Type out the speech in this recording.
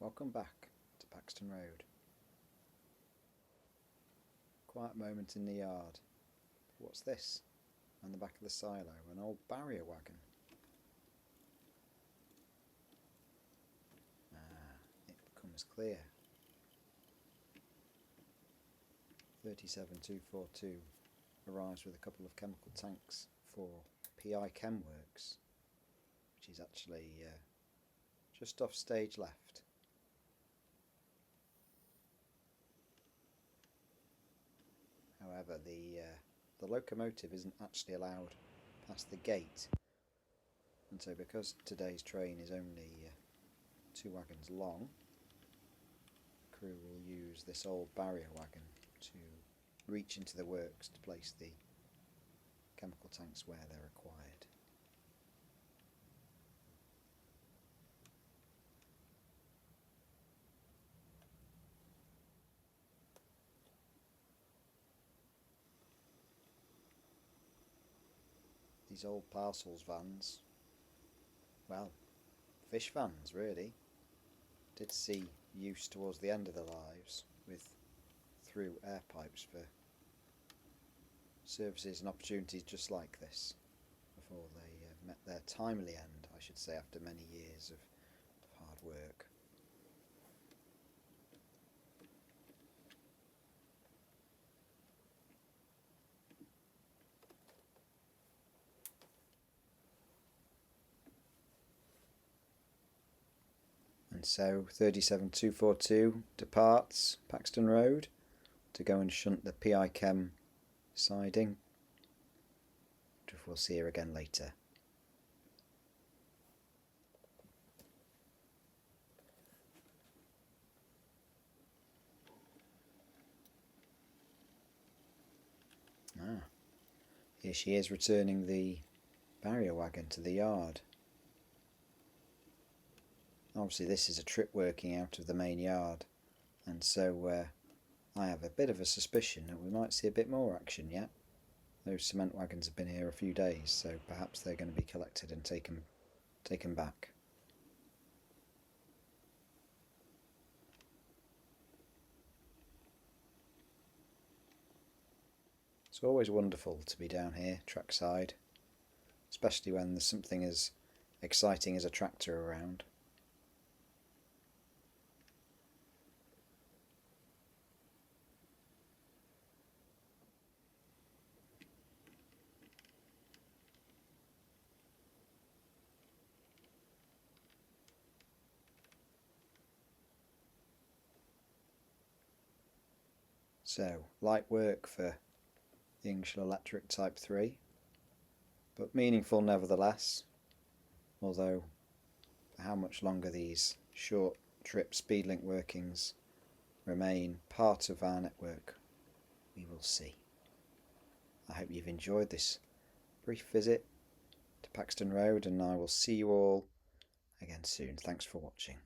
Welcome back to Paxton Road. Quiet moment in the yard. What's this? On the back of the silo, an old barrier wagon. It becomes clear. 37242 arrives with a couple of chemical tanks for PiChem works, which is actually just off stage left. However, the locomotive isn't actually allowed past the gate, and so because today's train is only 2 wagons long, the crew will use this old barrier wagon to reach into the works to place the chemical tanks where they're required. These old parcels vans, well, fish vans really, did see use towards the end of their lives with through air pipes for services and opportunities just like this, before they met their timely end, I should say, after many years of hard work. And so 37242 departs Paxton Road to go and shunt the PiChem siding, which we'll see her again later. Here she is returning the barrier wagon to the yard. Obviously this is a trip working out of the main yard, and so I have a bit of a suspicion that we might see a bit more action yet. Those cement wagons have been here a few days, so perhaps they're going to be collected and taken back. It's always wonderful to be down here trackside, especially when there's something as exciting as a tractor around. So, light work for the English Electric Type 3, but meaningful nevertheless, although for how much longer these short trip Speedlink workings remain part of our network, we will see. I hope you've enjoyed this brief visit to Paxton Road, and I will see you all again soon. Thanks for watching.